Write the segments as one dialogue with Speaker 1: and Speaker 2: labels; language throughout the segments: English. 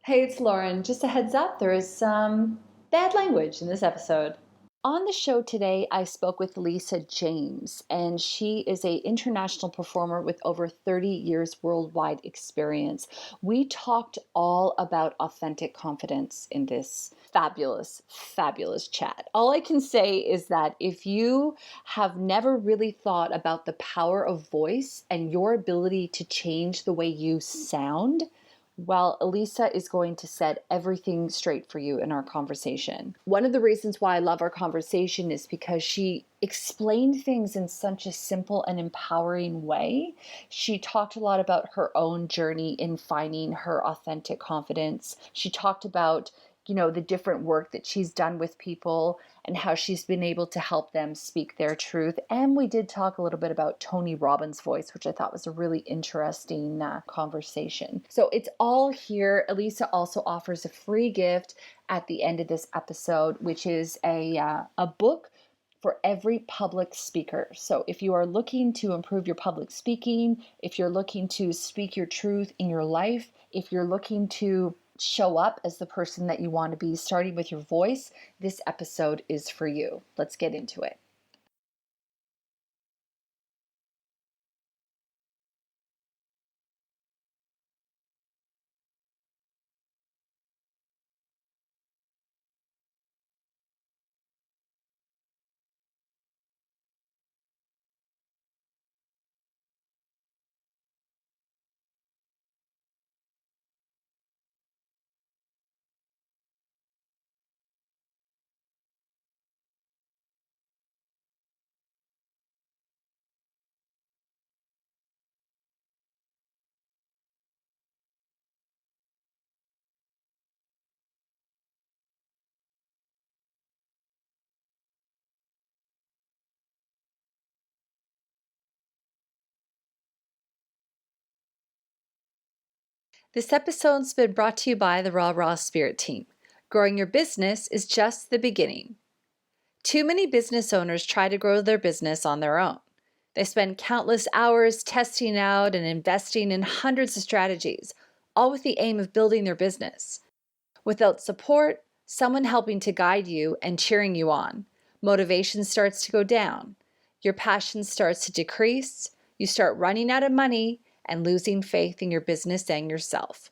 Speaker 1: Hey, it's Lauren. Just a heads up, there is some bad language in this episode. On the show today, I spoke with Elisa James, and she is an international performer with over 30 years worldwide experience. We talked all about authentic confidence in this fabulous, fabulous chat. All I can say is that if you have never really thought about the power of voice and your ability to change the way you sound, well, Elisa is going to set everything straight for you in our conversation. One of the reasons why I love our conversation is because she explained things in such a simple and empowering way. She talked a lot about her own journey in finding her authentic confidence. She talked about the different work that she's done with people and how she's been able to help them speak their truth. And we did talk a little bit about Tony Robbins' voice, which I thought was a really interesting conversation. So it's all here. Elisa also offers a free gift at the end of this episode, which is a book for every public speaker. So if you are looking to improve your public speaking, if you're looking to speak your truth in your life, if you're looking to show up as the person that you want to be, starting with your voice, this episode is for you. Let's get into it. This episode's been brought to you by the Raw Spirit team. Growing your business is just the beginning. Too many business owners try to grow their business on their own. They spend countless hours testing out and investing in hundreds of strategies, all with the aim of building their business. Without support, someone helping to guide you and cheering you on, motivation starts to go down. Your passion starts to decrease. You start running out of money and losing faith in your business and yourself.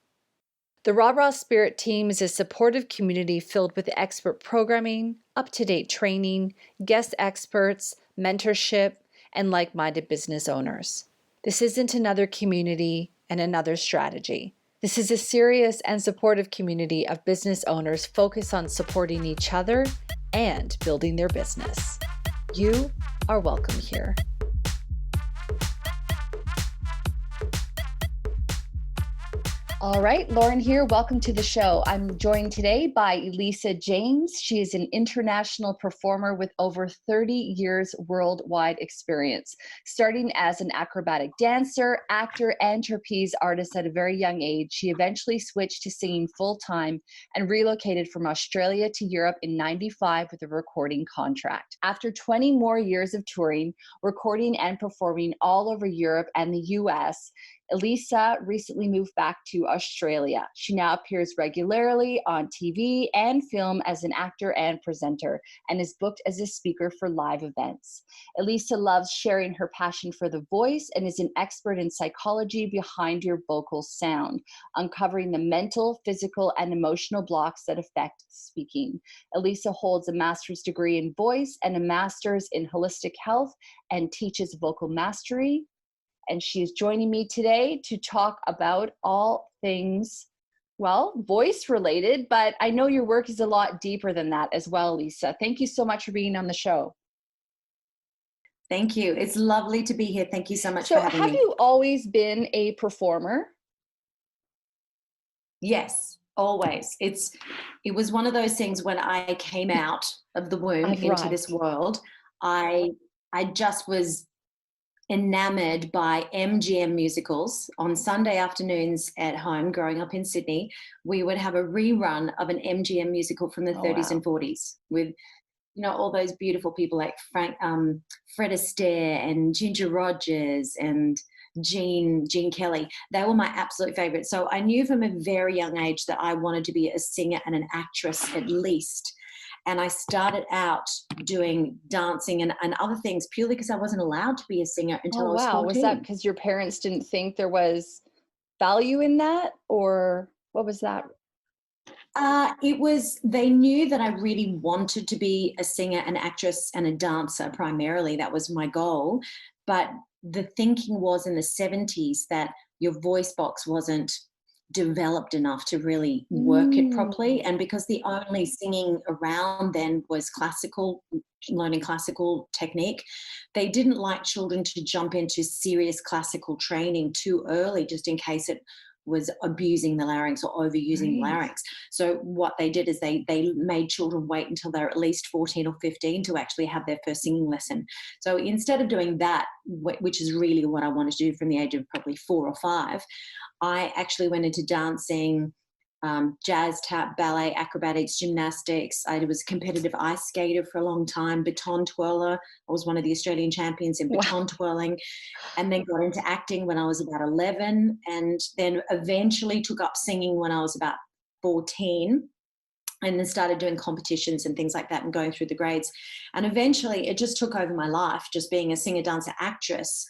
Speaker 1: The Raw Spirit team is a supportive community filled with expert programming, up-to-date training, guest experts, mentorship, and like-minded business owners. This isn't another community and another strategy. This is a serious and supportive community of business owners focused on supporting each other and building their business. You are welcome here. All right, Lauren here. Welcome to the show. I'm joined today by Elisa James. She is an international performer with over 30 years worldwide experience. Starting as an acrobatic dancer, actor, and trapeze artist at a very young age, she eventually switched to singing full-time and relocated from Australia to Europe in '95 with a recording contract. After 20 more years of touring, recording, and performing all over Europe and the US, Elisa recently moved back to Australia. She now appears regularly on TV and film as an actor and presenter and is booked as a speaker for live events. Elisa loves sharing her passion for the voice and is an expert in psychology behind your vocal sound, uncovering the mental, physical, and emotional blocks that affect speaking. Elisa holds a master's degree in voice and a master's in holistic health and teaches vocal mastery. And she is joining me today to talk about all things, well, voice related, but I know your work is a lot deeper than that as well, Lisa. Thank you so much for being on the show.
Speaker 2: Thank you. It's lovely to be here. Thank you so much for having me.
Speaker 1: Have you always been a performer?
Speaker 2: Yes, always. It was one of those things when I came out of the womb into this world, I just was enamored by MGM musicals. On Sunday afternoons at home, growing up in Sydney, we would have a rerun of an MGM musical from the 30s and 40s with, all those beautiful people like Fred Astaire and Ginger Rogers and Gene Kelly. They were my absolute favorite. So I knew from a very young age that I wanted to be a singer and an actress at least. And I started out doing dancing and other things purely because I wasn't allowed to be a singer until I was 14.
Speaker 1: Was that because your parents didn't think there was value in that, or what was that?
Speaker 2: It was, they knew that I really wanted to be a singer, an actress, and a dancer primarily. That was my goal. But the thinking was in the 70s that your voice box wasn't developed enough to really work it properly. And because the only singing around then was classical, learning classical technique, they didn't like children to jump into serious classical training too early, just in case it was abusing the larynx or overusing the larynx. So what they did is they made children wait until they're at least 14 or 15 to actually have their first singing lesson. So instead of doing that, which is really what I wanted to do from the age of probably 4 or 5, I actually went into dancing, jazz, tap, ballet, acrobatics, gymnastics. I was a competitive ice skater for a long time, baton twirler. I was one of the Australian champions in baton twirling, and then got into acting when I was about 11, and then eventually took up singing when I was about 14, and then started doing competitions and things like that and going through the grades. And eventually it just took over my life, just being a singer, dancer, actress.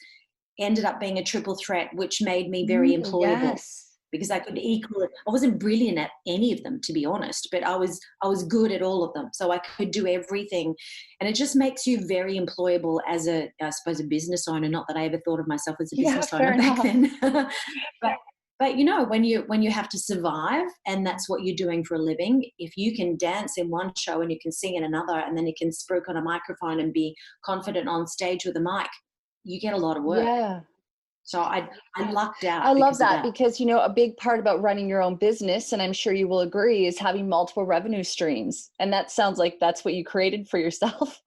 Speaker 2: Ended up being a triple threat, which made me very employable. Yes. Because I could equal it. I wasn't brilliant at any of them, to be honest, but I was good at all of them. So I could do everything. And it just makes you very employable as I suppose, a business owner. Not that I ever thought of myself as a business owner back then. But you know, when you have to survive and that's what you're doing for a living, if you can dance in one show and you can sing in another, and then you can spruik on a microphone and be confident on stage with a mic, you get a lot of work.
Speaker 1: Yeah.
Speaker 2: So I lucked out.
Speaker 1: I love that because, you know, a big part about running your own business, and I'm sure you will agree, is having multiple revenue streams. And that sounds like that's what you created for yourself.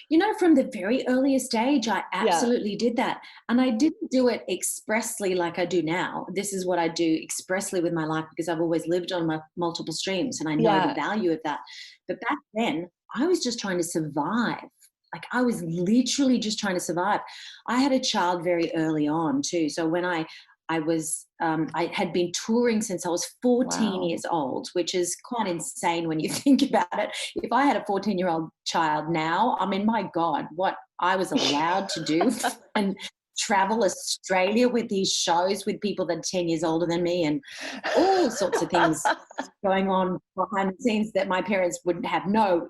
Speaker 2: You know, from the very earliest age, I absolutely did that. And I didn't do it expressly like I do now. This is what I do expressly with my life because I've always lived on my multiple streams and I know the value of that. But back then, I was just trying to survive. Like I was literally just trying to survive. I had a child very early on too. So when I had been touring since I was 14 years old, which is quite insane when you think about it. If I had a 14-year-old child now, I mean, my God, what I was allowed to do and travel Australia with these shows with people that are 10 years older than me and all sorts of things going on behind the scenes that my parents would have no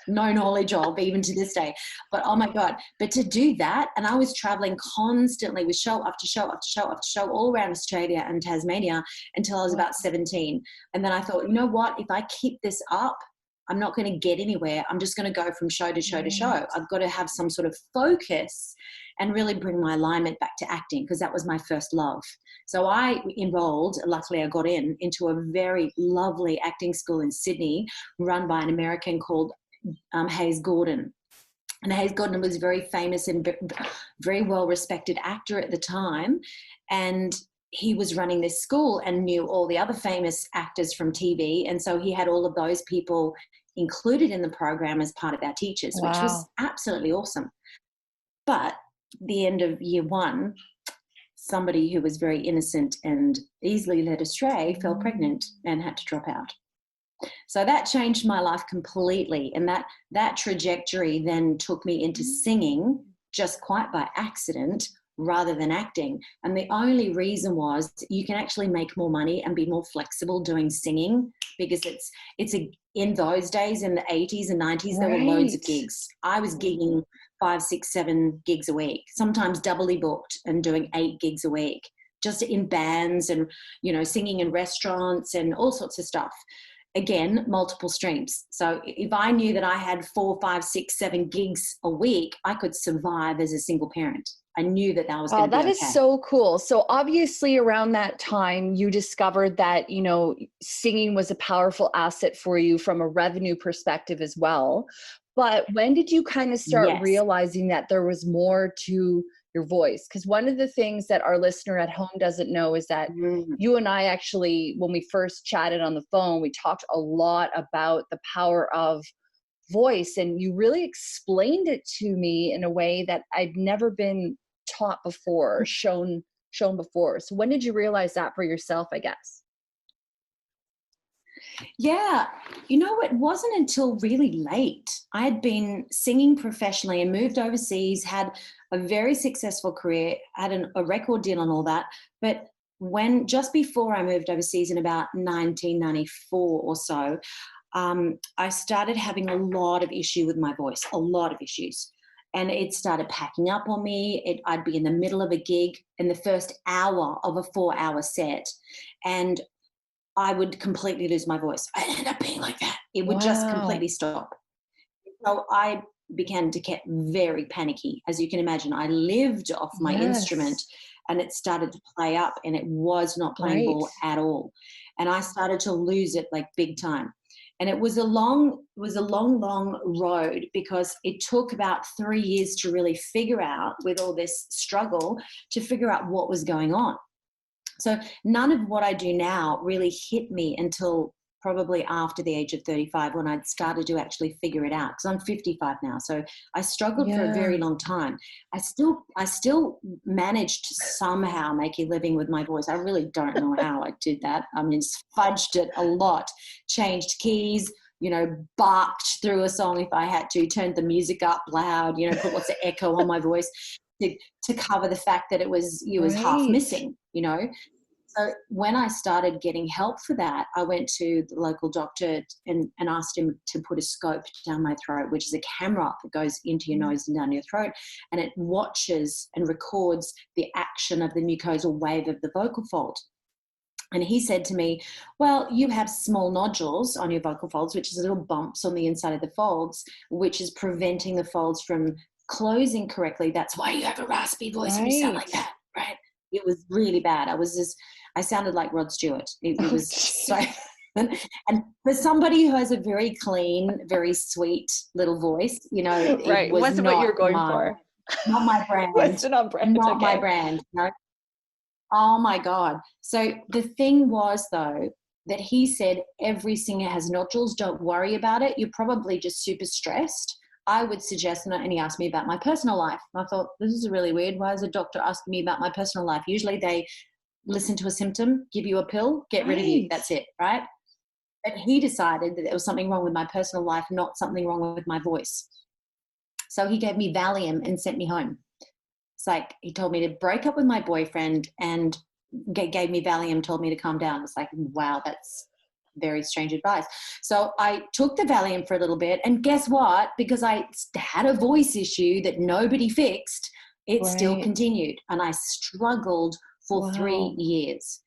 Speaker 2: knowledge of even to this day. But oh my God, but to do that, and I was traveling constantly with show after show after show after show all around Australia and Tasmania until I was about 17. And then I thought, you know what, if I keep this up, I'm not going to get anywhere. I'm just going to go from show to show to show. I've got to have some sort of focus and really bring my alignment back to acting because that was my first love. So I enrolled, luckily I got into a very lovely acting school in Sydney run by an American called Hayes Gordon. And Hayes Gordon was a very famous and very well-respected actor at the time. And he was running this school and knew all the other famous actors from TV. And so he had all of those people included in the program as part of our teachers, which was absolutely awesome. But the end of year 1, somebody who was very innocent and easily led astray fell pregnant and had to drop out. So that changed my life completely. And that trajectory then took me into singing just quite by accident rather than acting. And the only reason was you can actually make more money and be more flexible doing singing because it's in those days, in the 80s and 90s, there were loads of gigs. I was gigging 5, 6, 7 gigs a week, sometimes doubly booked and doing 8 gigs a week, just in bands and, singing in restaurants and all sorts of stuff. Again, multiple streams. So if I knew that I had 4, 5, 6, 7 gigs a week, I could survive as a single parent. I knew that was going to be okay. That is
Speaker 1: so cool. So obviously around that time, you discovered that, singing was a powerful asset for you from a revenue perspective as well. But when did you kind of start realizing that there was more to your voice? Because one of the things that our listener at home doesn't know is that you and I actually, when we first chatted on the phone, we talked a lot about the power of voice, and you really explained it to me in a way that I'd never been taught before, shown before. So when did you realize that for yourself, I guess?
Speaker 2: Yeah, it wasn't until really late. I had been singing professionally and moved overseas, had a very successful career, had a record deal and all that. But just before I moved overseas in about 1994 or so, I started having a lot of issue with my voice, a lot of issues. And it started packing up on me. I'd be in the middle of a gig in the first hour of a 4-hour set, and I would completely lose my voice. I ended up being like that. It would just completely stop. So I began to get very panicky. As you can imagine, I lived off my instrument, and it started to play up, and it was not playing ball at all. And I started to lose it like big time. And it was a long road, because it took about 3 years to really figure out, with all this struggle, to figure out what was going on. So none of what I do now really hit me until probably after the age of 35, when I'd started to actually figure it out, because I'm 55 now. So I struggled for a very long time. I still managed to somehow make a living with my voice. I really don't know how I did that. I mean, fudged it a lot, changed keys, barked through a song if I had to, turned the music up loud, put lots of echo on my voice to cover the fact that it was half missing, So when I started getting help for that, I went to the local doctor and asked him to put a scope down my throat, which is a camera that goes into your nose and down your throat, and it watches and records the action of the mucosal wave of the vocal fold. And he said to me, well, you have small nodules on your vocal folds, which is little bumps on the inside of the folds, which is preventing the folds from closing correctly. That's why you have a raspy voice when you sound like that, right? It was really bad. I sounded like Rod Stewart. It was so, and for somebody who has a very clean, very sweet little voice, it was
Speaker 1: wasn't
Speaker 2: not
Speaker 1: what you were going for.
Speaker 2: Not my brand.
Speaker 1: Wasn't on brand.
Speaker 2: Not my brand. No. Oh my God. So the thing was, though, that he said every singer has nodules. Don't worry about it. You're probably just super stressed. I would suggest, and he asked me about my personal life. And I thought, this is really weird. Why is a doctor asking me about my personal life? Usually they listen to a symptom, give you a pill, get rid of you. That's it, right? But he decided that there was something wrong with my personal life, not something wrong with my voice. So he gave me Valium and sent me home. It's like he told me to break up with my boyfriend and gave me Valium, told me to calm down. It's like, wow, that's very strange advice. So I took the Valium for a little bit, and guess what? Because I had a voice issue that nobody fixed, it still continued, and I struggled for 3 years.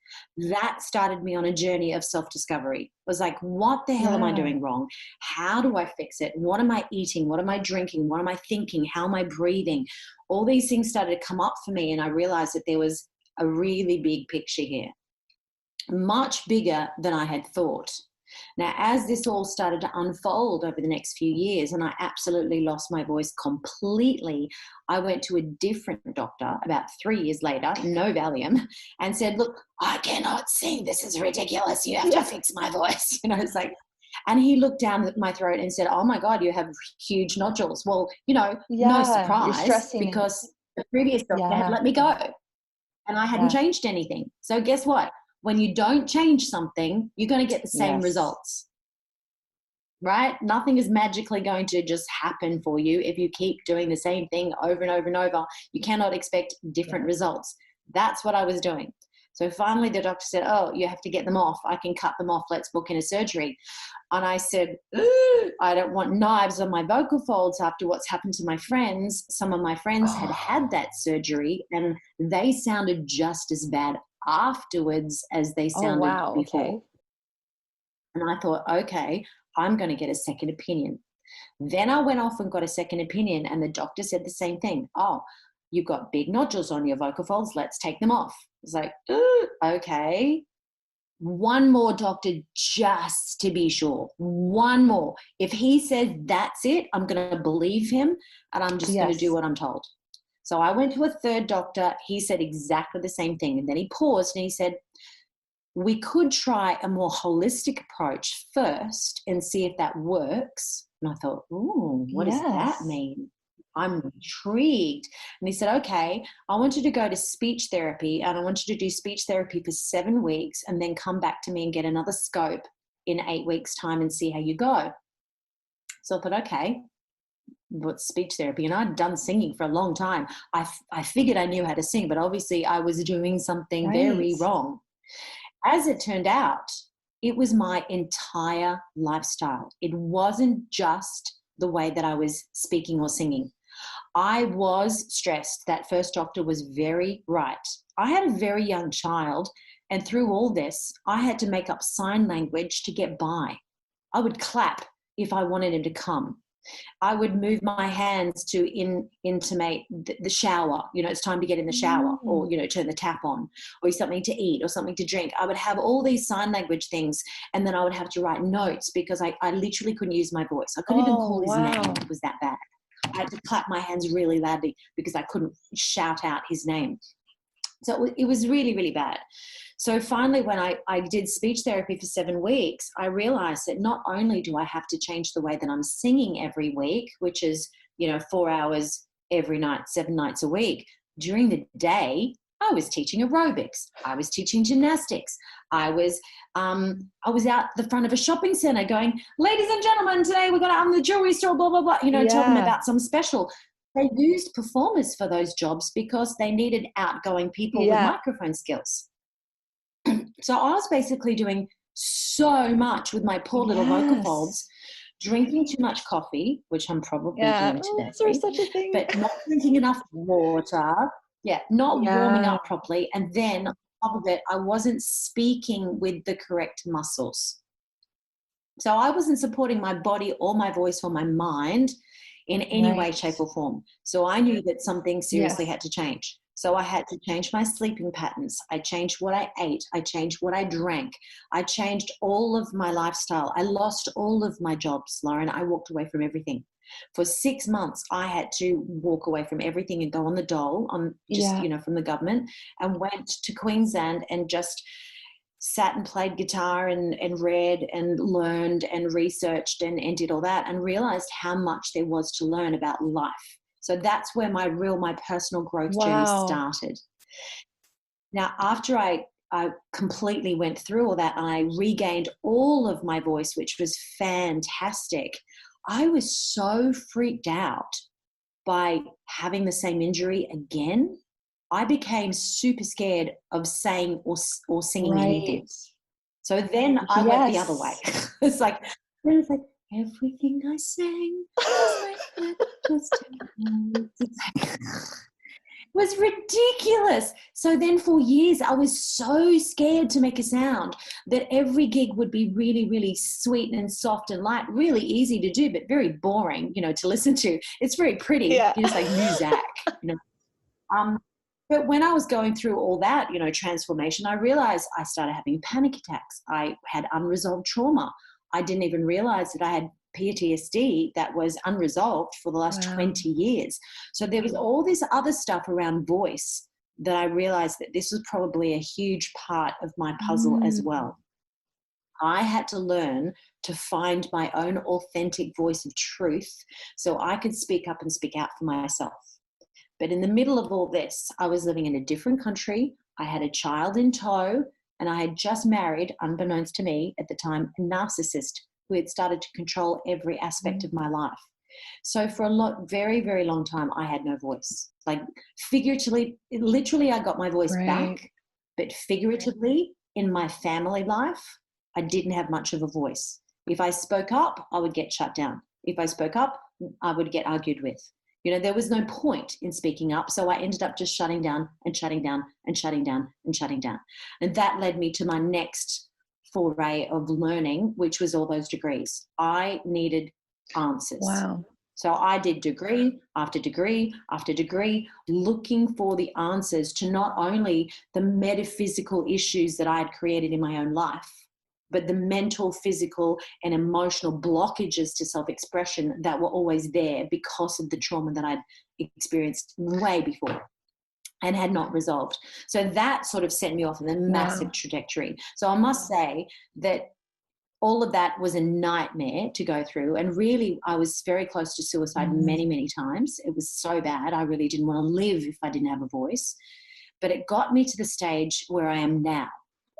Speaker 2: That started me on a journey of self-discovery. It was like, what the hell am I doing wrong? How do I fix it? What am I eating? What am I drinking? What am I thinking? How am I breathing? All these things started to come up for me, and I realized that there was a really big picture here, much bigger than I had thought. Now, as this all started to unfold over the next few years, and I absolutely lost my voice completely, I went to a different doctor about 3 years later, no Valium, and said, look, I cannot sing. This is ridiculous. You have to fix my voice. It's like, and he looked down at my throat and said, oh my God, you have huge nodules. Well, no surprise, because the previous doctor had let me go, and I hadn't changed anything. So guess what? When you don't change something, you're going to get the same results, right? Nothing is magically going to just happen for you if you keep doing the same thing over and over and over. You cannot expect different results. That's what I was doing. So finally the doctor said, oh, you have to get them off. I can cut them off. Let's book in a surgery. And I said, I don't want knives on my vocal folds after what's happened to my friends. Some of my friends had that surgery, and they sounded just as bad afterwards as they sounded before. Okay. And I thought, okay, I'm going to get a second opinion. Then I went off and got a second opinion, and the doctor said the same thing. Oh, you've got big nodules on your vocal folds. Let's take them off. It's like, okay. One more doctor just to be sure. One more. If he says that's it, I'm going to believe him, and I'm just going to do what I'm told. So I went to a third doctor. He said exactly the same thing. And then he paused and he said, we could try a more holistic approach first and see if that works. And I thought, ooh, what does that mean? I'm intrigued. And he said, okay, I want you to go to speech therapy, and I want you to do speech therapy for 7 weeks and then come back to me and get another scope in 8 weeks' time and see how you go. So I thought, okay, what's speech therapy? And I'd done singing for a long time. I figured I knew how to sing, but obviously I was doing something very wrong. As it turned out, it was my entire lifestyle. It wasn't just the way that I was speaking or singing. I was stressed. That first doctor was very right. I had a very young child, and through all this, I had to make up sign language to get by. I would clap if I wanted him to come. I would move my hands to intimate the shower. It's time to get in the shower, or, turn the tap on, or something to eat or something to drink. I would have all these sign language things, and then I would have to write notes because I literally couldn't use my voice. I couldn't even call his name. It was that bad. I had to clap my hands really loudly because I couldn't shout out his name. So it was really, really bad. So finally, when I did speech therapy for 7 weeks, I realized that not only do I have to change the way that I'm singing every week, which is, 4 hours every night, 7 nights a week, during the day, I was teaching aerobics. I was teaching gymnastics. I was out the front of a shopping center going, ladies and gentlemen, today we're going to the jewelry store, blah, blah, blah, tell them about some special. They used performers for those jobs because they needed outgoing people with microphone skills. So I was basically doing so much with my poor little vocal folds, drinking too much coffee, which I'm probably doing today.
Speaker 1: Is there such a thing?
Speaker 2: But not drinking enough water. Not warming up properly. And then on top of it, I wasn't speaking with the correct muscles. So I wasn't supporting my body or my voice or my mind in any way, shape, or form. So I knew that something seriously had to change. So I had to change my sleeping patterns. I changed what I ate. I changed what I drank. I changed all of my lifestyle. I lost all of my jobs, Lauren. I walked away from everything. For 6 months, I had to walk away from everything and go on the dole, from the government, and went to Queensland and just sat and played guitar and read and learned and researched and did all that, and realized how much there was to learn about life. So that's where my personal growth journey started. Now, after I completely went through all that, and I regained all of my voice, which was fantastic, I was so freaked out by having the same injury again. I became super scared of saying or singing anything. So then I went the other way. It's like everything I sang was ridiculous. So then for years, I was so scared to make a sound that every gig would be really, really sweet and soft and light, really easy to do, but very boring, to listen to. It's very pretty. You're just like music, But when I was going through all that, transformation, I realized I started having panic attacks. I had unresolved trauma. I didn't even realize that I had PTSD that was unresolved for the last 20 years. So there was all this other stuff around voice that I realized that this was probably a huge part of my puzzle as well. I had to learn to find my own authentic voice of truth so I could speak up and speak out for myself. But in the middle of all this, I was living in a different country. I had a child in tow, and I had just married, unbeknownst to me at the time, a narcissist who had started to control every aspect of my life. So for a very, very long time, I had no voice. Like figuratively, literally, I got my voice back, but figuratively, in my family life, I didn't have much of a voice. If I spoke up, I would get shut down. If I spoke up, I would get argued with. There was no point in speaking up. So I ended up just shutting down and shutting down and shutting down and shutting down. And that led me to my next foray of learning, which was all those degrees. I needed answers. So I did degree after degree after degree, looking for the answers to not only the metaphysical issues that I had created in my own life, but the mental, physical, and emotional blockages to self-expression that were always there because of the trauma that I'd experienced way before and had not resolved. So that sort of set me off in a massive trajectory. So I must say that all of that was a nightmare to go through. And really, I was very close to suicide many, many times. It was so bad. I really didn't want to live if I didn't have a voice. But it got me to the stage where I am now.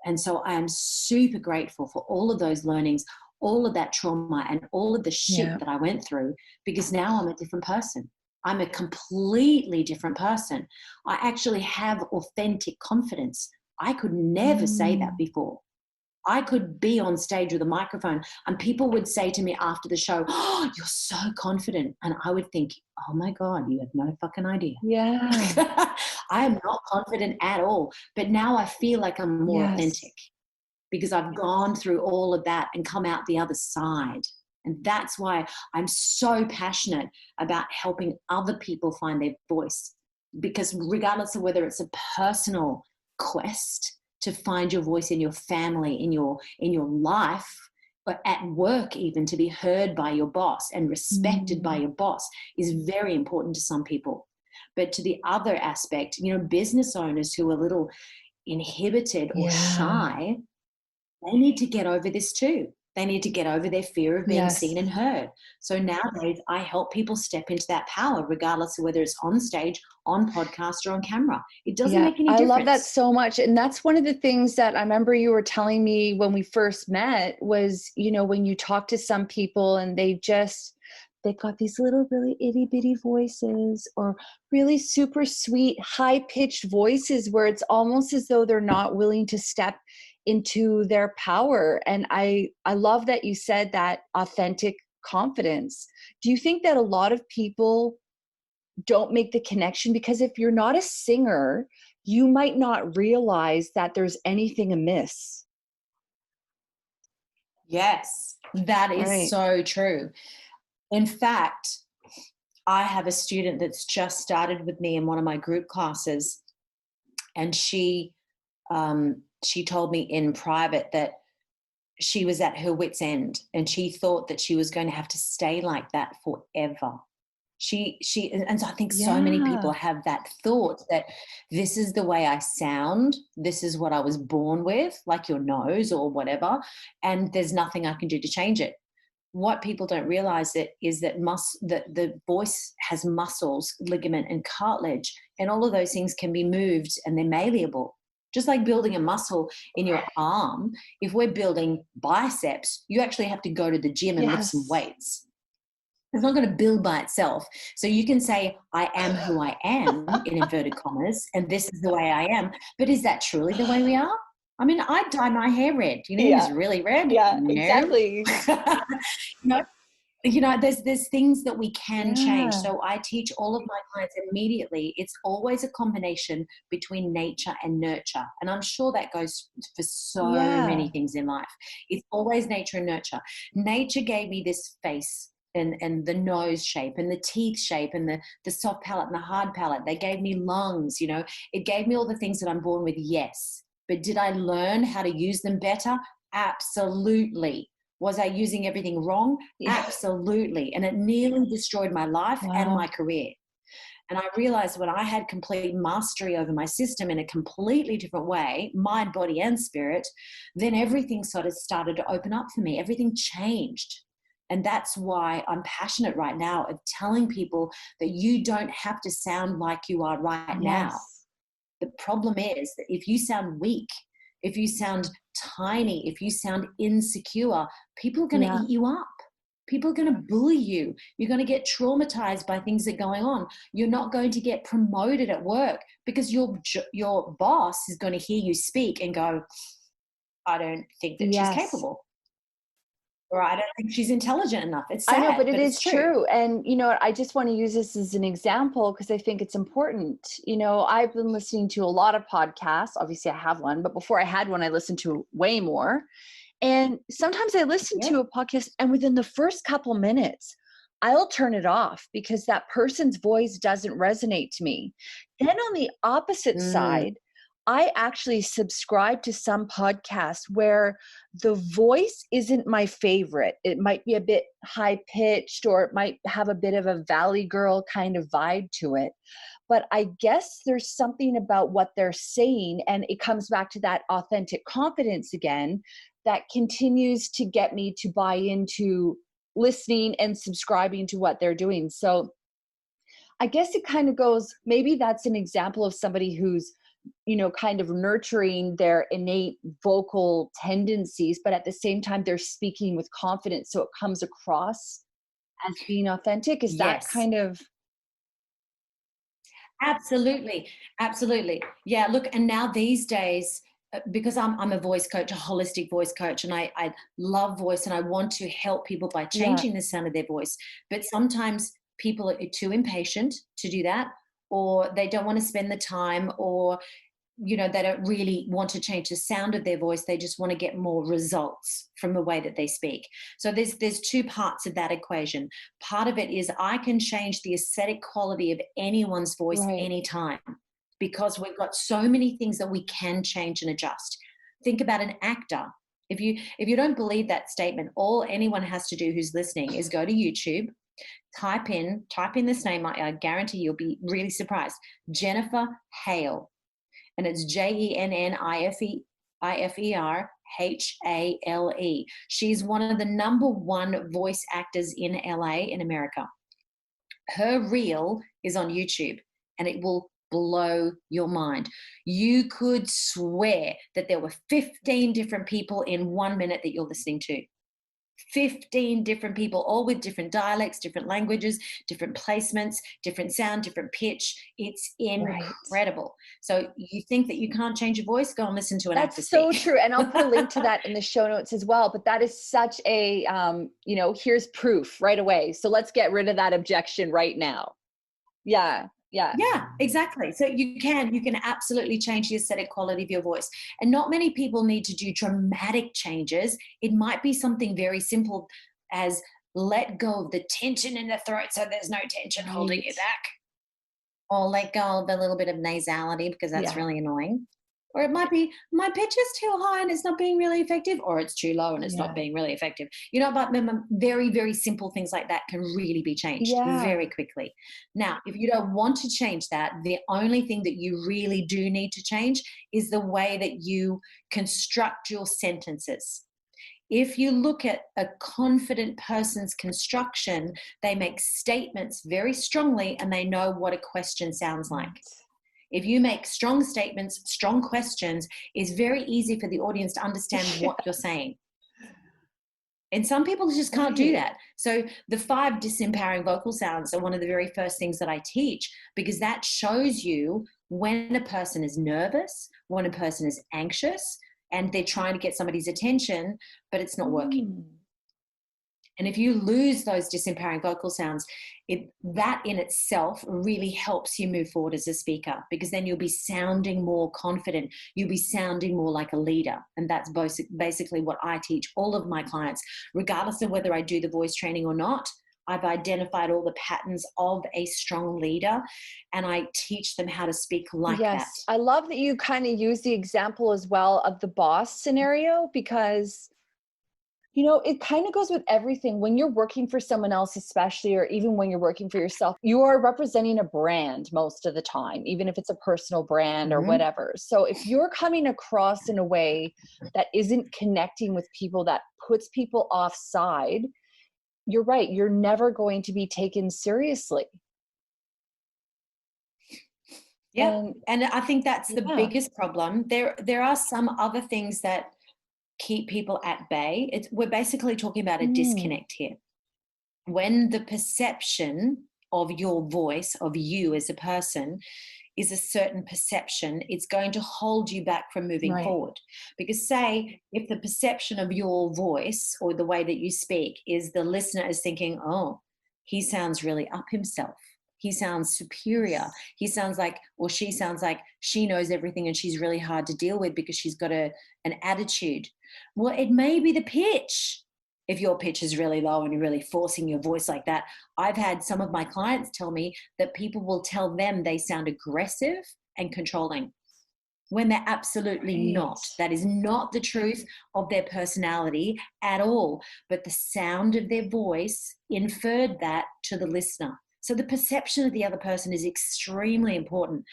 Speaker 2: And so I am super grateful for all of those learnings, all of that trauma, and all of the shit that I went through, because now I'm a different person. I'm a completely different person. I actually have authentic confidence. I could never say that before. I could be on stage with a microphone and people would say to me after the show, "Oh, you're so confident." And I would think, "Oh my God, you have no fucking idea."
Speaker 1: Yeah.
Speaker 2: I am not confident at all. But now I feel like I'm more authentic because I've gone through all of that and come out the other side. And that's why I'm so passionate about helping other people find their voice. Because regardless of whether it's a personal quest to find your voice in your family, in your life, or at work even, to be heard by your boss and respected by your boss is very important to some people. But to the other aspect, you know, business owners who are a little inhibited or shy, they need to get over this too. They need to get over their fear of being seen and heard. So nowadays I help people step into that power, regardless of whether it's on stage, on podcast, or on camera. It doesn't make any difference.
Speaker 1: I love that so much. And that's one of the things that I remember you were telling me when we first met was, you know, when you talk to some people and they got these little really itty bitty voices or really super sweet, high pitched voices where it's almost as though they're not willing to step into their power. And I love that you said that authentic confidence. Do you think that a lot of people don't make the connection? Because if you're not a singer, you might not realize that there's anything amiss.
Speaker 2: Yes, that is so true. In fact, I have a student that's just started with me in one of my group classes, and she told me in private that she was at her wit's end and she thought that she was going to have to stay like that forever. And so I think so many people have that thought that this is the way I sound, this is what I was born with, like your nose or whatever, and there's nothing I can do to change it. What people don't realize is that the voice has muscles, ligament, and cartilage, and all of those things can be moved and they're malleable. Just like building a muscle in your arm, if we're building biceps, you actually have to go to the gym and lift some weights. It's not going to build by itself. So you can say, "I am who I am," in inverted commas, and this is the way I am. But is that truly the way we are? I mean, I dye my hair red. You know, it's really red.
Speaker 1: Yeah, exactly.
Speaker 2: You know, there's things that we can change. So I teach all of my clients immediately. It's always a combination between nature and nurture. And I'm sure that goes for so many things in life. It's always nature and nurture. Nature gave me this face and the nose shape and the teeth shape and the soft palate and the hard palate. They gave me lungs, you know. It gave me all the things that I'm born with, yes. But did I learn how to use them better? Absolutely. Was I using everything wrong? Absolutely. And it nearly destroyed my life and my career. And I realized when I had complete mastery over my system in a completely different way, mind, body, and spirit, then everything sort of started to open up for me. Everything changed. And that's why I'm passionate right now of telling people that you don't have to sound like you are right now. The problem is that if you sound weak, if you sound tiny, if you sound insecure, people are going to eat you up. People are going to bully you. You're going to get traumatized by things that are going on. You're not going to get promoted at work because your boss is going to hear you speak and go, "I don't think that she's capable." Or "I don't think she's intelligent enough." It's sad,
Speaker 1: I know, but it is
Speaker 2: true.
Speaker 1: true. And, you know, I just want to use this as an example because I think it's important. You know, I've been listening to a lot of podcasts. Obviously, I have one, but before I had one, I listened to way more. And sometimes I listen to a podcast and within the first couple minutes, I'll turn it off because that person's voice doesn't resonate to me. Then on the opposite side, I actually subscribe to some podcasts where the voice isn't my favorite. It might be a bit high pitched, or it might have a bit of a Valley Girl kind of vibe to it. But I guess there's something about what they're saying, and it comes back to that authentic confidence again, that continues to get me to buy into listening and subscribing to what they're doing. So I guess it kind of goes, maybe that's an example of somebody who's, kind of nurturing their innate vocal tendencies, but at the same time, they're speaking with confidence. So it comes across as being authentic. Is that
Speaker 2: Yes.
Speaker 1: kind of?
Speaker 2: Absolutely. Absolutely. Yeah. Look, and now these days, because I'm a voice coach, a holistic voice coach, and I love voice and I want to help people by
Speaker 1: Yeah,
Speaker 2: changing the sound of their voice. But sometimes people are too impatient to do that, or they don't want to spend the time, or they don't really want to change the sound of their voice. They just want to get more results from the way that they speak. So there's two parts of that equation. Part of it is I can change the aesthetic quality of anyone's voice
Speaker 1: right.
Speaker 2: anytime, because we've got so many things that we can change and adjust. Think about an actor. If you don't believe that statement, all anyone has to do who's listening is go to YouTube, type in this name. I guarantee you'll be really surprised. Jennifer Hale, and it's Jennifer Hale. She's one of the number one voice actors in LA, in America. Her reel is on YouTube, and it will blow your mind. You could swear that there were 15 different people in 1 minute that you're listening to. 15 different people, all with different dialects, different languages, different placements, different sound, different pitch. It's
Speaker 1: Right.
Speaker 2: incredible. So you think that you can't change your voice? Go and listen to an actor
Speaker 1: That's so
Speaker 2: speak.
Speaker 1: true. And I'll put a link to that in the show notes as well. But that is such a, here's proof right away. So let's get rid of that objection right now. Yeah. Yeah.
Speaker 2: Yeah, exactly. So you can absolutely change the aesthetic quality of your voice. And not many people need to do dramatic changes. It might be something very simple as let go of the tension in the throat so there's no tension holding
Speaker 1: Right.
Speaker 2: you back. Or let go of a little bit of nasality because that's
Speaker 1: Yeah.
Speaker 2: really annoying. Or it might be my pitch is too high and it's not being really effective, or it's too low and it's not
Speaker 1: Yeah.
Speaker 2: being really effective. But very, very simple things like that can really be changed
Speaker 1: Yeah.
Speaker 2: very quickly. Now, if you don't want to change that, the only thing that you really do need to change is the way that you construct your sentences. If you look at a confident person's construction, they make statements very strongly and they know what a question sounds like.
Speaker 1: Right.
Speaker 2: If you make strong statements, strong questions, it's very easy for the audience to understand what you're saying. And some people just can't do
Speaker 1: Right.
Speaker 2: that. So the 5 disempowering vocal sounds are one of the very first things that I teach, because that shows you when a person is nervous, when a person is anxious, and they're trying to get somebody's attention, but it's not working.
Speaker 1: Mm.
Speaker 2: And if you lose those disempowering vocal sounds, that in itself really helps you move forward as a speaker, because then you'll be sounding more confident. You'll be sounding more like a leader. And that's basically what I teach all of my clients, regardless of whether I do the voice training or not. I've identified all the patterns of a strong leader, and I teach them how to speak like that.
Speaker 1: Yes. I love that you kind of use the example as well of the boss scenario, because it kind of goes with everything. When you're working for someone else, especially, or even when you're working for yourself, you are representing a brand most of the time, even if it's a personal brand or
Speaker 2: Mm-hmm.
Speaker 1: whatever. So if you're coming across in a way that isn't connecting with people, that puts people offside, you're right. You're never going to be taken seriously.
Speaker 2: Yeah. And I think that's the
Speaker 1: Yeah.
Speaker 2: biggest problem. There are some other things that keep people at bay. We're basically talking about a
Speaker 1: Mm,
Speaker 2: disconnect here. When the perception of your voice, of you as a person, is a certain perception, it's going to hold you back from moving
Speaker 1: right.
Speaker 2: forward. Because, say, if the perception of your voice or the way that you speak is the listener is thinking, oh, he sounds really up himself. He sounds superior. He sounds like, or she sounds like she knows everything and she's really hard to deal with because she's got an attitude. Well, it may be the pitch. If your pitch is really low and you're really forcing your voice like that, I've had some of my clients tell me that people will tell them they sound aggressive and controlling. when they're absolutely not. That is not the truth of their personality at all. But the sound of their voice inferred that to the listener. So the perception of the other person is extremely important.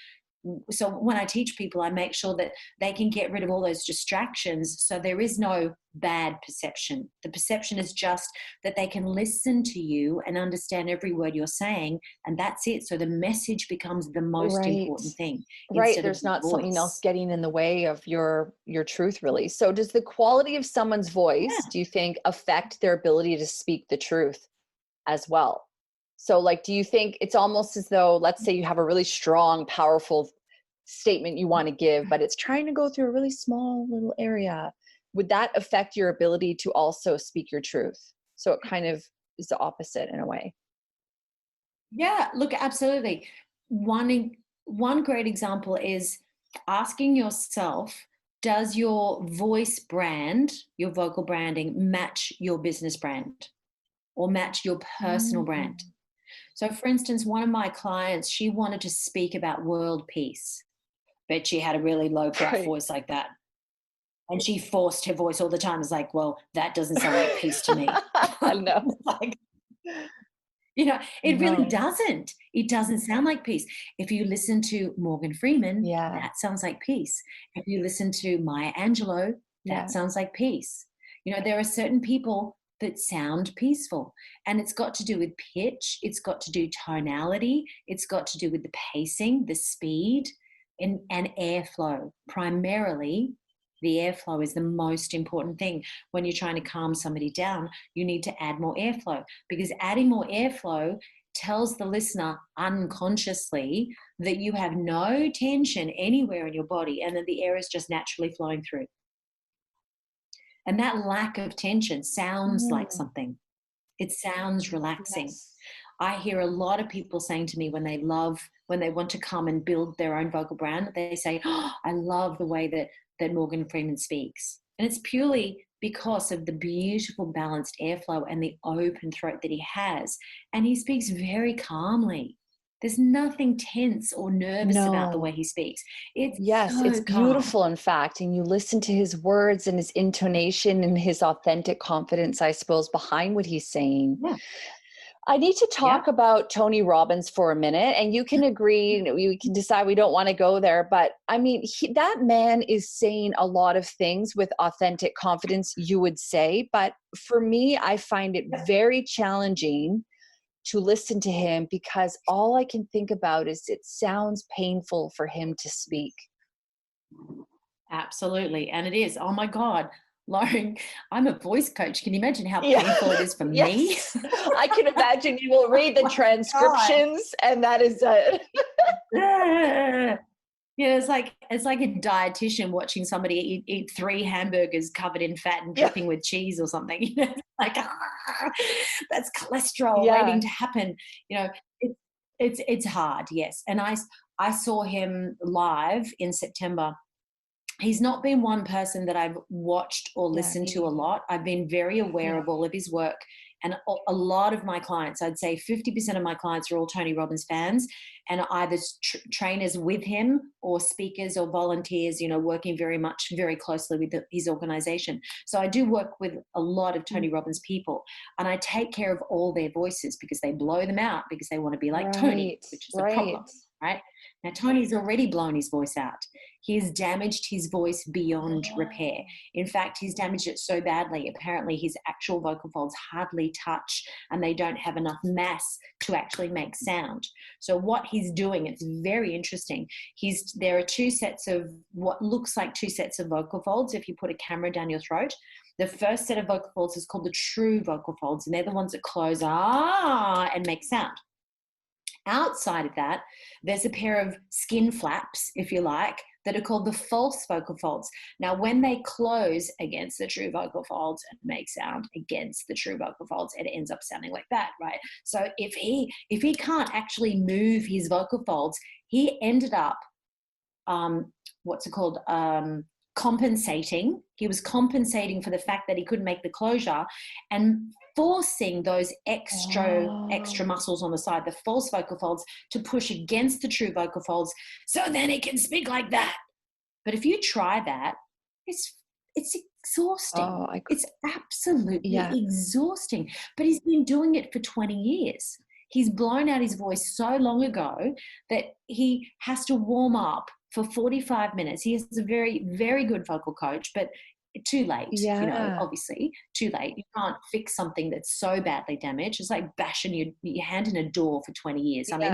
Speaker 2: So when I teach people, I make sure that they can get rid of all those distractions. So there is no bad perception. The perception is just that they can listen to you and understand every word you're saying. And that's it. So the message becomes the most important thing.
Speaker 1: Right. There's not something else getting in the way of your truth, really. So does the quality of someone's voice, do you think, affect their ability to speak the truth as well? So like, do you think it's almost as though, let's say you have a really strong, powerful statement you want to give, but it's trying to go through a really small little area. Would that affect your ability to also speak your truth? So it kind of is the opposite in a way.
Speaker 2: Yeah, look, absolutely. One great example is asking yourself, does your voice brand, your vocal branding, match your business brand or match your personal brand? So for instance, one of my clients, she wanted to speak about world peace, but she had a really low gruff voice like that. And she forced her voice all the time. It's like, well, that doesn't sound like peace to me.
Speaker 1: I know.
Speaker 2: Like, it really doesn't. It doesn't sound like peace. If you listen to Morgan Freeman, that sounds like peace. If you listen to Maya Angelou, that sounds like peace. There are certain people that sound peaceful, and it's got to do with pitch. It's got to do tonality. It's got to do with the pacing, the speed, and airflow. Primarily, the airflow is the most important thing. When you're trying to calm somebody down, you need to add more airflow, because adding more airflow tells the listener unconsciously that you have no tension anywhere in your body and that the air is just naturally flowing through. And that lack of tension sounds like something. It sounds relaxing. I hear a lot of people saying to me when they want to come and build their own vocal brand, they say, oh, I love the way that Morgan Freeman speaks. And it's purely because of the beautiful balanced airflow and the open throat that he has. And he speaks very calmly. There's nothing tense or nervous about the way he speaks. It's
Speaker 1: beautiful, in fact. And you listen to his words and his intonation and his authentic confidence, I suppose, behind what he's saying.
Speaker 2: Yeah.
Speaker 1: I need to talk about Tony Robbins for a minute, and you can agree, we can decide we don't want to go there, but I mean, that man is saying a lot of things with authentic confidence, you would say, but for me, I find it very challenging to listen to him because all I can think about is it sounds painful for him to speak.
Speaker 2: Absolutely. And it is. Oh my God. Lauren, I'm a voice coach. Can you imagine how painful it is for me?
Speaker 1: I can imagine you will read the transcriptions and that is it.
Speaker 2: It's like a dietitian watching somebody eat 3 hamburgers covered in fat and dripping with cheese or something. Like that's cholesterol waiting to happen. It's hard, yes. And I saw him live in September. He's not been one person that I've watched or listened to a lot. I've been very aware of all of his work. And a lot of my clients, I'd say 50% of my clients are all Tony Robbins fans and either trainers with him or speakers or volunteers, working very closely with his organization. So I do work with a lot of Tony Robbins people, and I take care of all their voices because they blow them out because they want to be like Tony, which is a problem, right? Now, Tony's already blown his voice out. He's damaged his voice beyond repair. In fact, he's damaged it so badly, apparently his actual vocal folds hardly touch and they don't have enough mass to actually make sound. So what he's doing, it's very interesting. There are 2 sets of what looks like 2 sets of vocal folds if you put a camera down your throat. The first set of vocal folds is called the true vocal folds, and they're the ones that close and make sound. Outside of that, there's a pair of skin flaps, if you like, that are called the false vocal folds. Now, when they close against the true vocal folds and make sound against the true vocal folds, it ends up sounding like that, right? So if he can't actually move his vocal folds, he ended up, compensating. He was compensating for the fact that he couldn't make the closure and forcing those extra muscles on the side, the false vocal folds, to push against the true vocal folds, so then he can speak like that. But if you try that, it's exhausting. It's absolutely exhausting. But he's been doing it for 20 years. He's blown out his voice so long ago that he has to warm up for 45 minutes. He has a very, very good vocal coach, but too late, obviously too late. You can't fix something that's so badly damaged. It's like bashing your hand in a door for 20 years. I mean,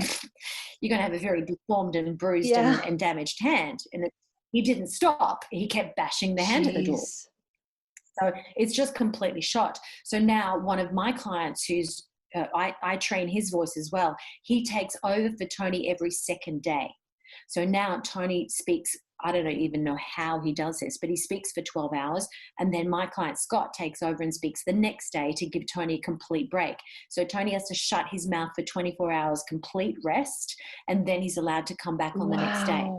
Speaker 2: you're going to have a very deformed and bruised and damaged hand. And he didn't stop. He kept bashing the hand at the door. So it's just completely shot. So now one of my clients who's, I train his voice as well. He takes over for Tony every second day. So now Tony speaks, I don't even know how he does this, but he speaks for 12 hours. And then my client Scott takes over and speaks the next day to give Tony a complete break. So Tony has to shut his mouth for 24 hours, complete rest, and then he's allowed to come back on the next day,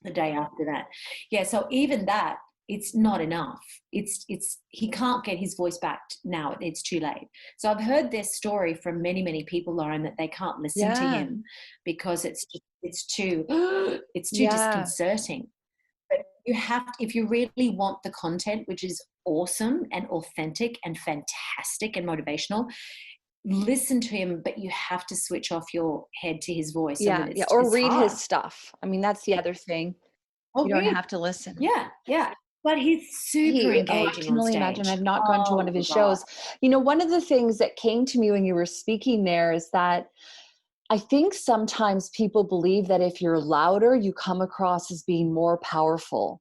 Speaker 2: the day after that. Yeah, so even that, it's not enough. He can't get his voice back now. It's too late. So I've heard this story from many, many people, Lauren, that they can't listen to him because it's too disconcerting. But you have to, if you really want the content, which is awesome and authentic and fantastic and motivational, listen to him, but you have to switch off your head to his voice.
Speaker 1: Or read his stuff. I mean, that's the other thing. You don't have to listen.
Speaker 2: Yeah. But he's super engaging. I can only imagine.
Speaker 1: I've not gone to one of his shows. One of the things that came to me when you were speaking there is that I think sometimes people believe that if you're louder, you come across as being more powerful.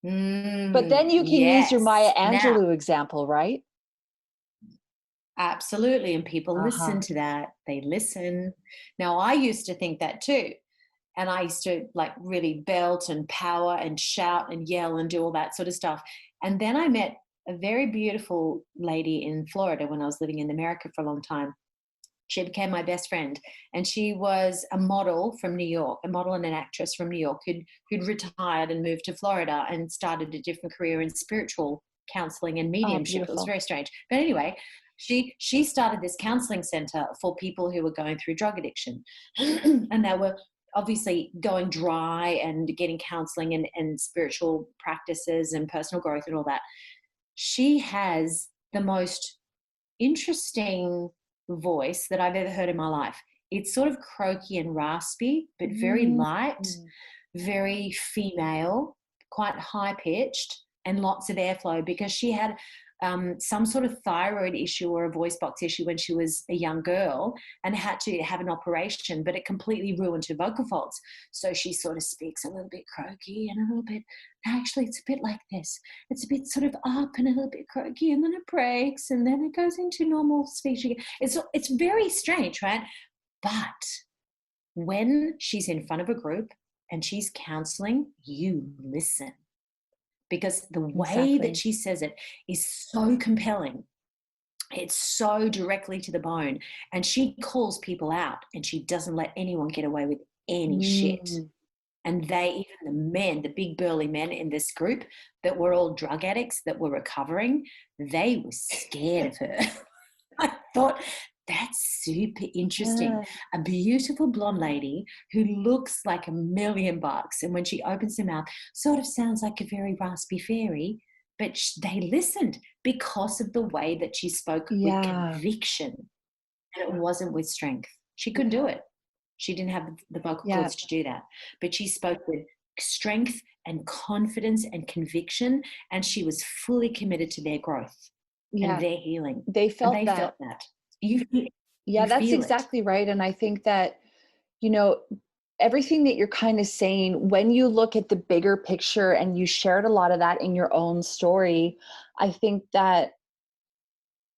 Speaker 1: But then you can use your Maya Angelou example, right?
Speaker 2: Absolutely. And people listen to that. They listen. Now, I used to think that too. And I used to really belt and power and shout and yell and do all that sort of stuff. And then I met a very beautiful lady in Florida when I was living in America for a long time. She became my best friend. And she was a model from New York, a model and an actress from New York who'd retired and moved to Florida and started a different career in spiritual counseling and mediumship. It was very strange. But anyway, she started this counseling center for people who were going through drug addiction. And they were obviously going dry and getting counseling and spiritual practices and personal growth and all that. She has the most interesting voice that I've ever heard in my life. It's sort of croaky and raspy, but very light, very female, quite high pitched, and lots of airflow, because she had some sort of thyroid issue or a voice box issue when she was a young girl and had to have an operation, but it completely ruined her vocal folds. So she sort of speaks a little bit croaky and a little bit, actually it's a bit like this. It's a bit sort of up and a little bit croaky, and then it breaks and then it goes into normal speech again. It's very strange, right? But when she's in front of a group and she's counseling, you listen. Because the way that she says it is so compelling. It's so directly to the bone. And she calls people out and she doesn't let anyone get away with any shit. And even the men, the big burly men in this group that were all drug addicts that were recovering, they were scared of her. I thought, that's super interesting. A beautiful blonde lady who looks like $1 million, and when she opens her mouth, sort of sounds like a very raspy fairy, but they listened because of the way that she spoke with conviction, and it wasn't with strength. She couldn't do it. She didn't have the vocal cords to do that, but she spoke with strength and confidence and conviction, and she was fully committed to their growth and their healing.
Speaker 1: They felt that.
Speaker 2: Felt that.
Speaker 1: That's exactly right. And I think that, everything that you're kind of saying, when you look at the bigger picture, and you shared a lot of that in your own story, I think that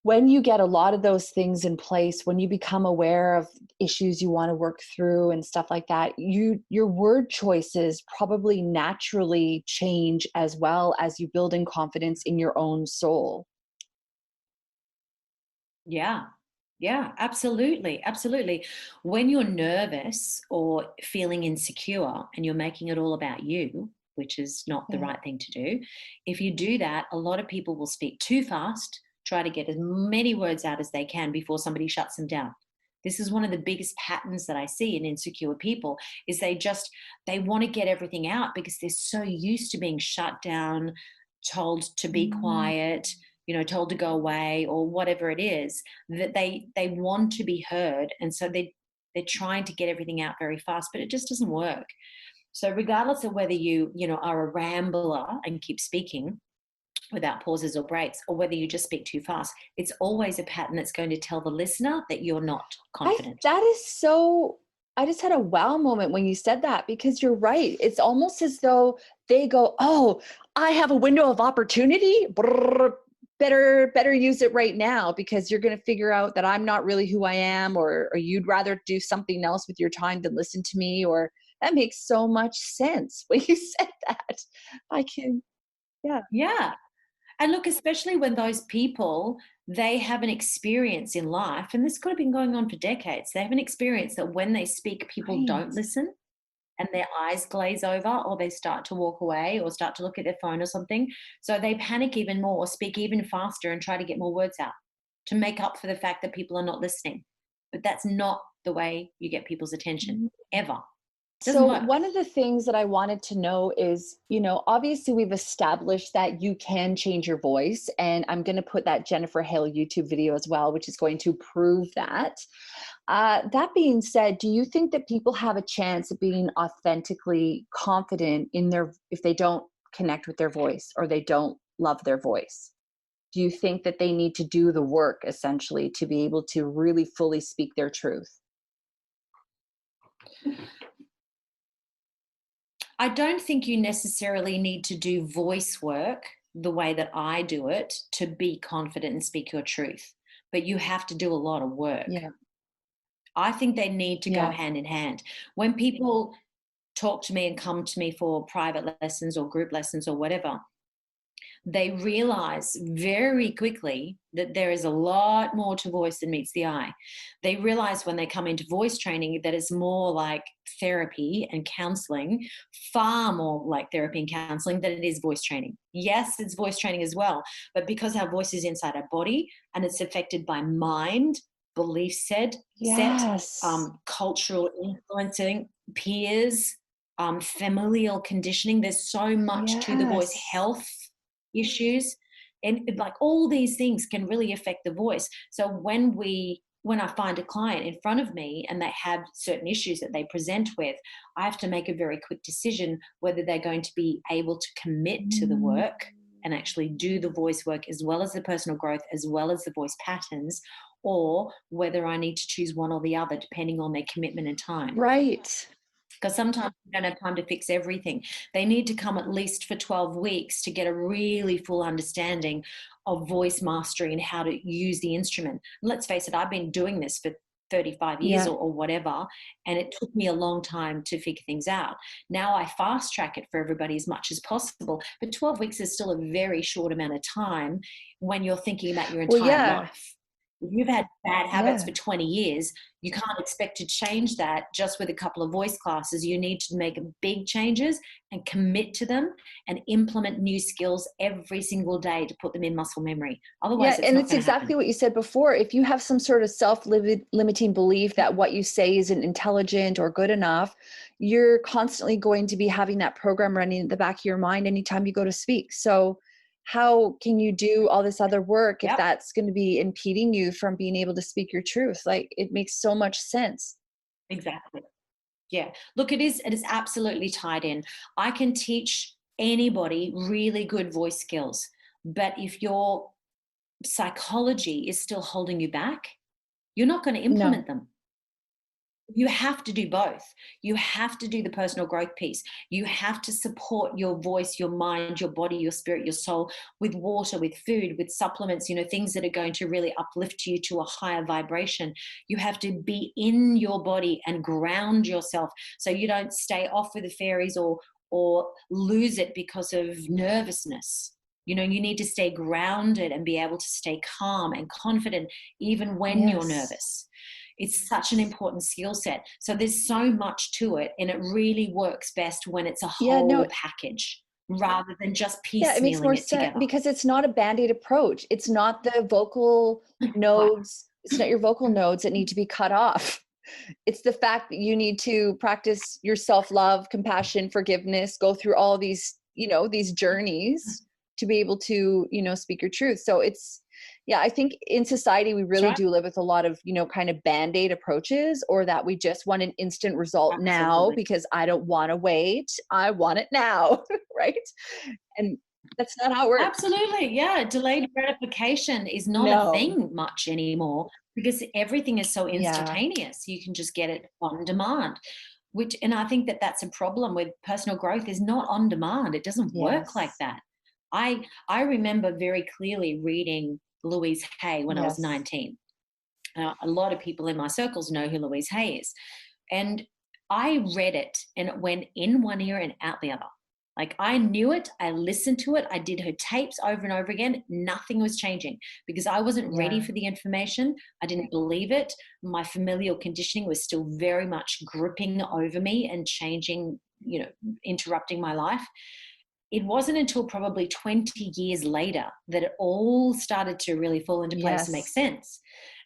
Speaker 1: when you get a lot of those things in place, when you become aware of issues you want to work through and stuff like that, your word choices probably naturally change, as well as you build in confidence in your own soul.
Speaker 2: Yeah, absolutely. Absolutely. When you're nervous or feeling insecure and you're making it all about you, which is not the right thing to do, if you do that, a lot of people will speak too fast, try to get as many words out as they can before somebody shuts them down. This is one of the biggest patterns that I see in insecure people, is they want to get everything out because they're so used to being shut down, told to be quiet, told to go away or whatever it is, that they want to be heard. And so they're trying to get everything out very fast, but it just doesn't work. So regardless of whether you are a rambler and keep speaking without pauses or breaks, or whether you just speak too fast, it's always a pattern that's going to tell the listener that you're not confident.
Speaker 1: I just had a wow moment when you said that, because you're right. It's almost as though they go, oh, I have a window of opportunity. Better use it right now, because you're going to figure out that I'm not really who I am, or you'd rather do something else with your time than listen to me. Or that makes so much sense when you said that.
Speaker 2: Yeah. And look, especially when those people, they have an experience in life, and this could have been going on for decades. They have an experience that when they speak, people don't listen, and their eyes glaze over, or they start to walk away, or start to look at their phone or something. So they panic even more, speak even faster, and try to get more words out to make up for the fact that people are not listening. But that's not the way you get people's attention, ever.
Speaker 1: So one of the things that I wanted to know is, obviously we've established that you can change your voice, and I'm going to put that Jennifer Hale YouTube video as well, which is going to prove that. That being said, do you think that people have a chance of being authentically confident if they don't connect with their voice, or they don't love their voice? Do you think that they need to do the work essentially to be able to really fully speak their truth?
Speaker 2: I don't think you necessarily need to do voice work the way that I do it to be confident and speak your truth, but you have to do a lot of work.
Speaker 1: Yeah.
Speaker 2: I think they need to go hand in hand. When people talk to me and come to me for private lessons or group lessons or whatever, they realize very quickly that there is a lot more to voice than meets the eye. They realize when they come into voice training that it's more like therapy and counseling, far more like therapy and counseling than it is voice training. Yes, it's voice training as well, but because our voice is inside our body and it's affected by mind, belief set, cultural influencing, peers, familial conditioning. There's so much to the voice, health issues, and like all these things can really affect the voice. So when I find a client in front of me and they have certain issues that they present with, I have to make a very quick decision whether they're going to be able to commit to the work and actually do the voice work as well as the personal growth, as well as the voice patterns, or whether I need to choose one or the other depending on their commitment and time.
Speaker 1: Right.
Speaker 2: Because sometimes we don't have time to fix everything. They need to come at least for 12 weeks to get a really full understanding of voice mastery and how to use the instrument. And let's face it, I've been doing this for 35 years or whatever, and it took me a long time to figure things out. Now I fast track it for everybody as much as possible, but 12 weeks is still a very short amount of time when you're thinking about your entire life. If you've had bad habits for 20 years, you can't expect to change that just with a couple of voice classes. You need to make big changes and commit to them and implement new skills every single day to put them in muscle memory. Otherwise,
Speaker 1: it's exactly what you said before. If you have some sort of self-limiting belief that what you say isn't intelligent or good enough, you're constantly going to be having that program running in the back of your mind anytime you go to speak. So how can you do all this other work if that's going to be impeding you from being able to speak your truth? Like, it makes so much sense.
Speaker 2: Exactly. Yeah. Look, it is absolutely tied in. I can teach anybody really good voice skills, but if your psychology is still holding you back, you're not going to implement them. You have to do both. You have to do the personal growth piece. You have to support your voice, your mind, your body, your spirit, your soul with water, with food, with supplements, things that are going to really uplift you to a higher vibration. You have to be in your body and ground yourself so you don't stay off with the fairies or lose it because of nervousness. You need to stay grounded and be able to stay calm and confident even when you're nervous. It's such an important skill set. So there's so much to it, and it really works best when it's a whole package rather than just piecemealing
Speaker 1: it makes more
Speaker 2: sense
Speaker 1: because it's not a Band-Aid approach. It's not the vocal nodes It's not your vocal nodes that need to be cut off. It's the fact that you need to practice your self-love, compassion, forgiveness, go through all these, these journeys to be able to, speak your truth. So it's, yeah, I think in society, we really do live with a lot of, kind of band-aid approaches, or that we just want an instant result now because I don't want to wait. I want it now. Right. And that's not how it works.
Speaker 2: Absolutely. Yeah. Delayed gratification is not a thing much anymore because everything is so instantaneous. You can just get it on demand, and I think that that's a problem with personal growth is not on demand. It doesn't work like that. I remember very clearly reading Louise Hay when I was 19. A lot of people in my circles know who Louise Hay is. And I read it and it went in one ear and out the other. Like I knew it, I listened to it, I did her tapes over and over again. Nothing was changing because I wasn't ready for the information. I didn't believe it. My familial conditioning was still very much gripping over me and changing, interrupting my life. It wasn't until probably 20 years later that it all started to really fall into place and make sense.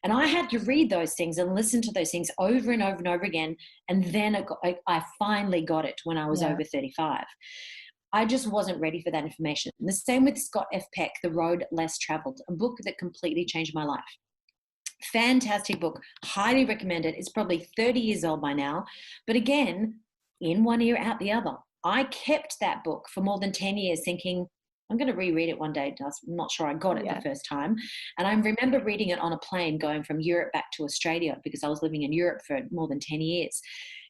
Speaker 2: And I had to read those things and listen to those things over and over and over again. And then I finally got it when I was over 35. I just wasn't ready for that information. And the same with Scott F. Peck, The Road Less Traveled, a book that completely changed my life. Fantastic book. Highly recommend it. It's probably 30 years old by now. But again, in one ear, out the other. I kept that book for more than 10 years thinking, I'm going to reread it one day. I'm not sure I got it the first time. And I remember reading it on a plane going from Europe back to Australia because I was living in Europe for more than 10 years.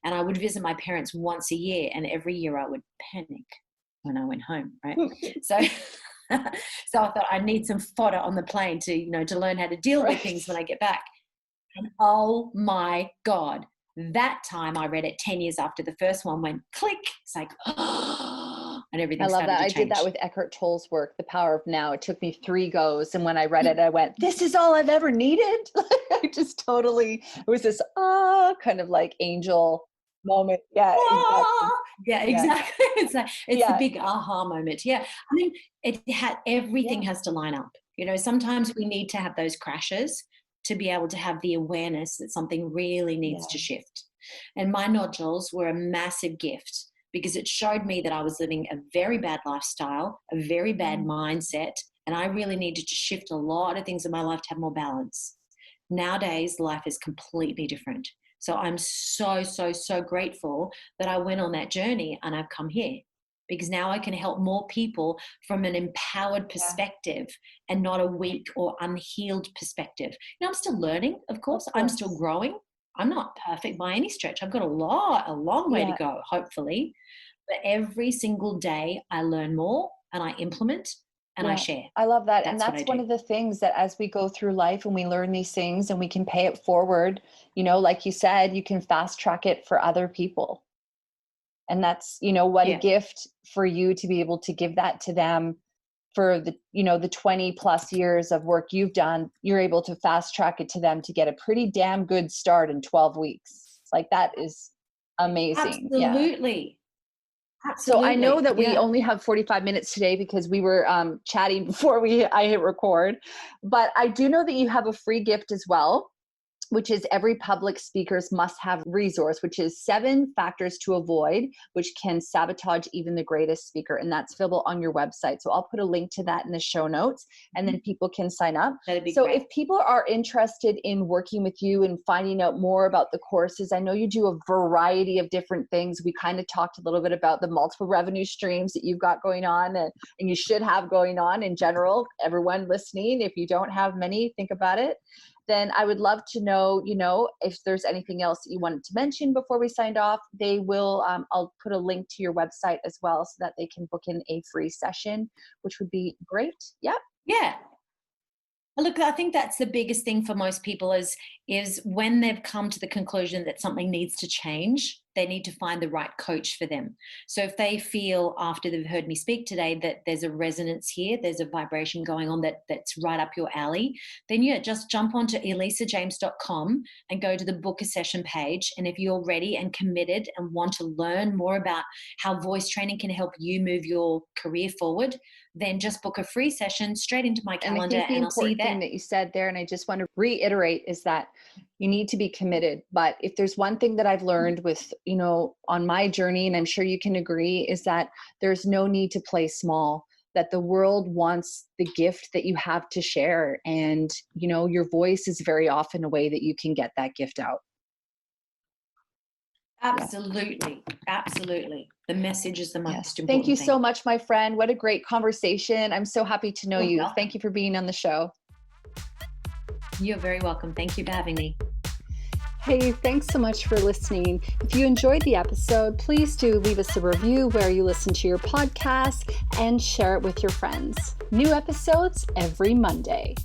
Speaker 2: And I would visit my parents once a year. And every year I would panic when I went home, right? So I thought I need some fodder on the plane to learn how to deal with things when I get back. And oh my God, that time I read it 10 years after the first one went click. It's like, and everything
Speaker 1: I love
Speaker 2: started
Speaker 1: that.
Speaker 2: to
Speaker 1: I
Speaker 2: change.
Speaker 1: did that with Eckhart Tolle's work, The Power of Now. It took me 3 goes. And when I read it, I went, this is all I've ever needed. I just totally, it was this, kind of like angel moment. Yeah,
Speaker 2: exactly. It's the big aha moment. Yeah. I mean, everything has to line up. Sometimes we need to have those crashes to be able to have the awareness that something really needs to shift. And my nodules were a massive gift because it showed me that I was living a very bad lifestyle, a very bad mindset, and I really needed to shift a lot of things in my life to have more balance. Nowadays, life is completely different. So I'm so, so, so grateful that I went on that journey and I've come here because now I can help more people from an empowered perspective and not a weak or unhealed perspective. I'm still learning, of course. I'm still growing. I'm not perfect by any stretch. I've got a long way to go, hopefully. But every single day I learn more and I implement and I share.
Speaker 1: I love that. And that's one of the things that as we go through life and we learn these things and we can pay it forward, like you said, you can fast track it for other people. And that's, what a gift for you to be able to give that to them for the, the 20 plus years of work you've done. You're able to fast track it to them to get a pretty damn good start in 12 weeks. Like that is amazing.
Speaker 2: Absolutely.
Speaker 1: So I know that we only have 45 minutes today because we were chatting before I hit record, but I do know that you have a free gift as well, which is every public speaker's must-have resource, which is 7 factors to avoid, which can sabotage even the greatest speaker. And that's available on your website. So I'll put a link to that in the show notes and then people can sign up.
Speaker 2: That'd be
Speaker 1: so
Speaker 2: great.
Speaker 1: If people are interested in working with you and finding out more about the courses, I know you do a variety of different things. We kind of talked a little bit about the multiple revenue streams that you've got going on and you should have going on in general. Everyone listening, if you don't have many, think about it. Then I would love to know, if there's anything else that you wanted to mention before we signed off. They will, I'll put a link to your website as well so that they can book in a free session, which would be great. Yeah.
Speaker 2: Yeah. Look, I think that's the biggest thing for most people is when they've come to the conclusion that something needs to change, they need to find the right coach for them. So if they feel after they've heard me speak today that there's a resonance here, there's a vibration going on that's right up your alley, then just jump onto elisajames.com and go to the book a session page. And if you're ready and committed and want to learn more about how voice training can help you move your career forward, then just book a free session straight into my calendar,
Speaker 1: and I think the
Speaker 2: I'll see you
Speaker 1: important
Speaker 2: there.
Speaker 1: thing that you said there, and I just want to reiterate, is that you need to be committed. But if there's one thing that I've learned with, on my journey, and I'm sure you can agree, is that there's no need to play small, that the world wants the gift that you have to share. And, your voice is very often a way that you can get that gift out.
Speaker 2: Absolutely. Absolutely. The message is the most important
Speaker 1: Thank you
Speaker 2: thing.
Speaker 1: so much, my friend. What a great conversation. I'm so happy to know you.
Speaker 2: Welcome.
Speaker 1: Thank you for being on the show.
Speaker 2: You're very welcome. Thank you for having me.
Speaker 1: Hey, thanks so much for listening. If you enjoyed the episode, please do leave us a review where you listen to your podcast and share it with your friends. New episodes every Monday.